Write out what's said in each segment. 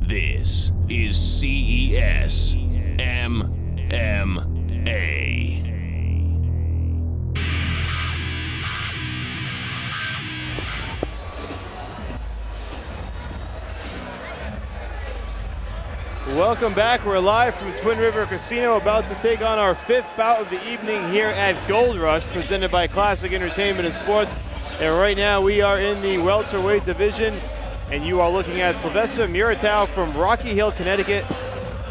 This is CES MMA. Welcome back. We're live from Twin River Casino, about to take on our fifth bout of the evening here at Gold Rush, presented by Classic Entertainment and Sports. And right now we are in the welterweight division, and you are looking at Sylvester Muratow from Rocky Hill, Connecticut,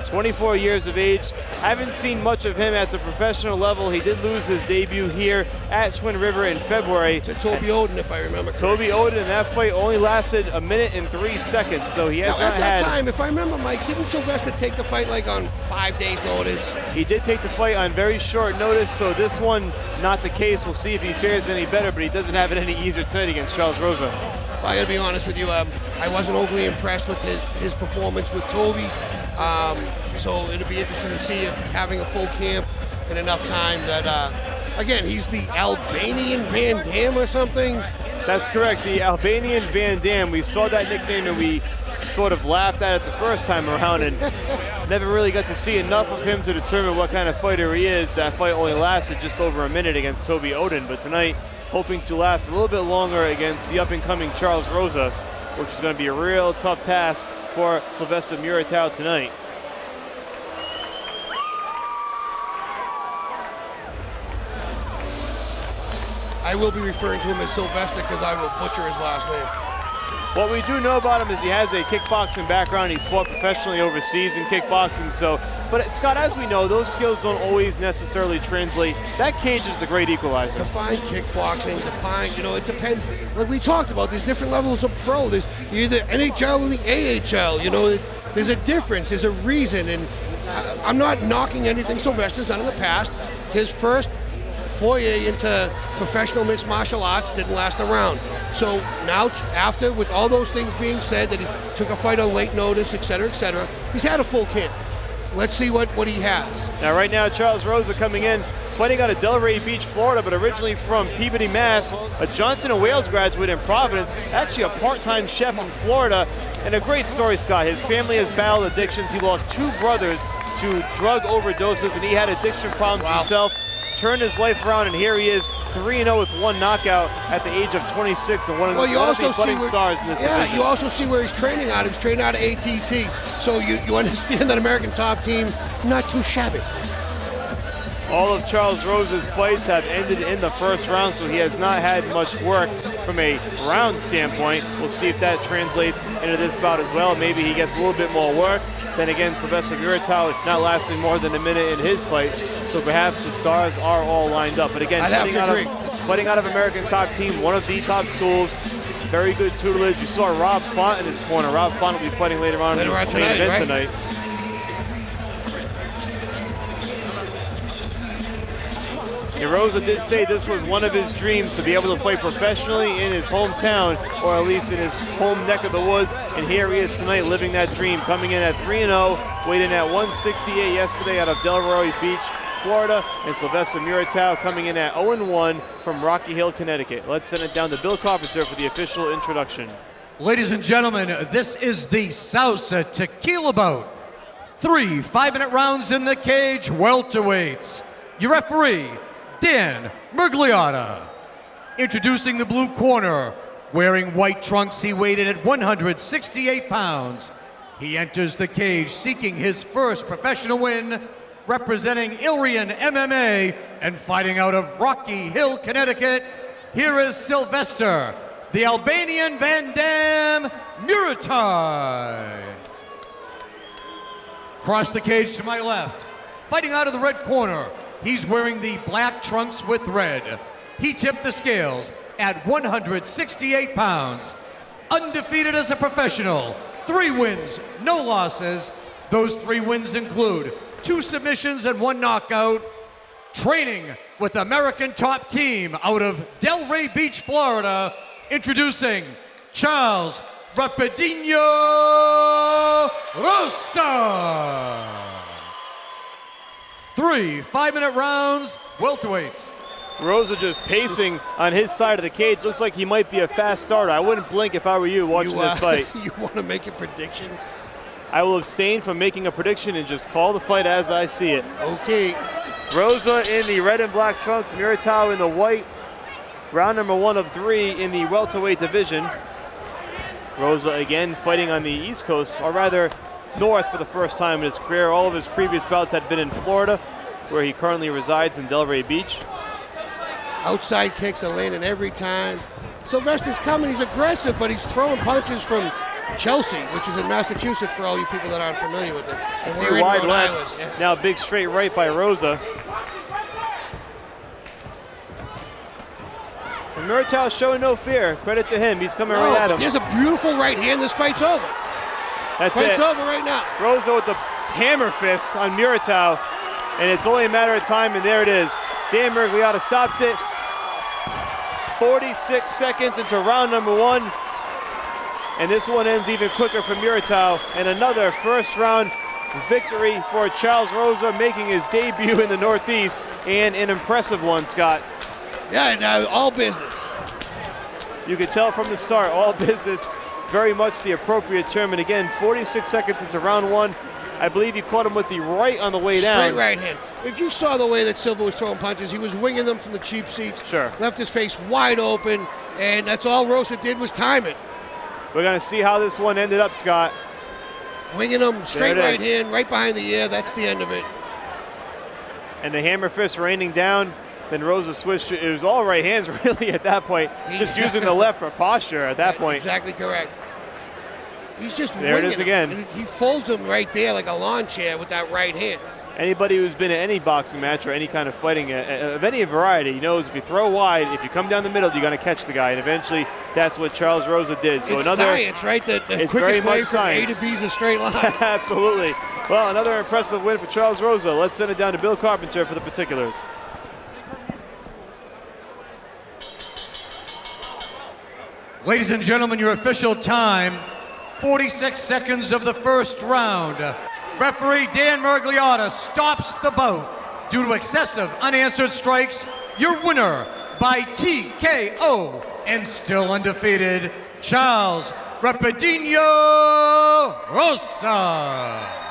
24 years of age. Haven't seen much of him at the professional level. He did lose his debut here at Twin River in February. To Toby Oden, if I remember correctly. Toby Oden, and that fight only lasted 1 minute and 3 seconds, so he has not had... At that time, if I remember, Mike, didn't Sylvester take the fight like on 5 days' notice? He did take the fight on very short notice, so this one, not the case. We'll see if he fares any better, but he doesn't have it any easier tonight against Charles Rosa. Well, I gotta be honest with you, I wasn't overly impressed with his performance with Toby. So it'll be interesting to see if having a full camp and enough time that, again, he's the Albanian Van Dam or something? That's correct, the Albanian Van Dam. We saw that nickname and we sort of laughed at it the first time around and never really got to see enough of him to determine what kind of fighter he is. That fight only lasted just over 1 minute against Toby Oden, but tonight hoping to last a little bit longer against the up-and-coming Charles Rosa, which is going to be a real tough task for Sylvester Muratow tonight. I will be referring to him as Sylvester because I will butcher his last name. What we do know about him is he has a kickboxing background. He's fought professionally overseas in kickboxing. But Scott, as we know, those skills don't always necessarily translate. That cage is the great equalizer. Define kickboxing, it depends. Like we talked about, there's different levels of pro. There's either NHL and the AHL. There's a difference. There's a reason. And I'm not knocking anything Sylvester's done in the past. His first foray into professional mixed martial arts didn't last a round. So now, after, with all those things being said, that he took a fight on late notice, et cetera, he's had a full camp. Let's see what he has. Now, right now, Charles Rosa coming in, fighting out of Delray Beach, Florida, but originally from Peabody, Mass., a Johnson & Wales graduate in Providence, actually a part-time chef in Florida, and a great story, Scott. His family has battled addictions. He lost 2 brothers to drug overdoses, and he had addiction problems himself. Turned his life around, and here he is, 3-0 with 1 knockout at the age of 26, and one of the budding stars in this division. Yeah, you also see where he's training out. He's training out of ATT, so you understand that American Top Team, not too shabby. All of Charles Rosa's fights have ended in the first round, so he has not had much work from a round standpoint. We'll see if that translates into this bout as well. Maybe he gets a little bit more work. Then again, Sylvester Muratow not lasting more than 1 minute in his fight, so perhaps the stars are all lined up. But again, fighting out of American Top Team, one of the top schools, very good tutelage. You saw Rob Font in his corner. Rob Font will be fighting later on in this main event tonight. And Rosa did say this was one of his dreams, to be able to fight professionally in his hometown, or at least in his home neck of the woods. And here he is tonight living that dream, coming in at 3-0, weighed in at 168 yesterday out of Delray Beach, Florida. And Sylvester Muratow coming in at 0-1 from Rocky Hill, Connecticut. Let's send it down to Bill Carpenter for the official introduction. Ladies and gentlemen, this is the Sausa Tequila bout. 3 5-minute rounds in the cage, welterweights. Your referee, Dan Mergliotta. Introducing the blue corner, wearing white trunks, he weighed in at 168 pounds. He enters the cage seeking his first professional win, representing Ilrian MMA and fighting out of Rocky Hill, Connecticut. Here is Sylvester, the Albanian Van Dam Muratow. Cross the cage to my left, fighting out of the red corner. He's wearing the black trunks with red. He tipped the scales at 168 pounds. Undefeated as a professional, 3 wins, no losses. Those 3 wins include 2 submissions and 1 knockout. Training with American Top Team out of Delray Beach, Florida. Introducing Charles Rapidinho Rosa. 3 5-minute rounds, welterweights. Rosa just pacing on his side of the cage. Looks like he might be a fast starter. I wouldn't blink if I were you watching this fight. You want to make a prediction? I will abstain from making a prediction and just call the fight as I see it. Okay. Rosa in the red and black trunks, Muratov in the white. Round number 1 of 3 in the welterweight division. Rosa again fighting on the East Coast, or rather North for the first time in his career. All of his previous bouts had been in Florida, where he currently resides in Delray Beach. Outside kicks are landing every time. Sylvester's coming, he's aggressive, but he's throwing punches from Chelsea, which is in Massachusetts for all you people that aren't familiar with it. And we're in Wide Rhode left. Island, yeah. Now big straight right by Rosa. And Muratov showing no fear. Credit to him. He's coming right at him. There's a beautiful right hand. This fight's over. That's Fight's it. over right now. Rosa with the hammer fist on Muratov. And it's only a matter of time, and there it is. Dan Mergliotta stops it. 46 seconds into round number 1. And this one ends even quicker for Muratov. And another first round victory for Charles Rosa, making his debut in the Northeast, and an impressive one, Scott. Yeah, and all business. You could tell from the start, all business, very much the appropriate term. And again, 46 seconds into round 1. I believe he caught him with the right on the way down. Straight right hand. If you saw the way that Silva was throwing punches, he was winging them from the cheap seats. Sure. Left his face wide open, and that's all Rosa did was time it. We're going to see how this one ended up, Scott. Winging them straight There it right is. hand, right behind the ear. That's the end of it. And the hammer fist raining down. Then Rosa switched. It was all right hands, really, at that point. Just using the left for posture at that point. Exactly correct. He's just There it winging is them. again. And he folds them right there like a lawn chair with that right hand. Anybody who's been at any boxing match or any kind of fighting of any variety knows if you throw wide, if you come down the middle, you're going to catch the guy. And eventually, that's what Charles Rosa did. So it's another science, right? The it's very quickest much way from science. A to B is a straight line. Absolutely. Well, another impressive win for Charles Rosa. Let's send it down to Bill Carpenter for the particulars. Ladies and gentlemen, your official time, 46 seconds of the first round. Referee Dan Mergliotta stops the bout. Due to excessive unanswered strikes, your winner by TKO and still undefeated, Charles Rapidinho Rosa.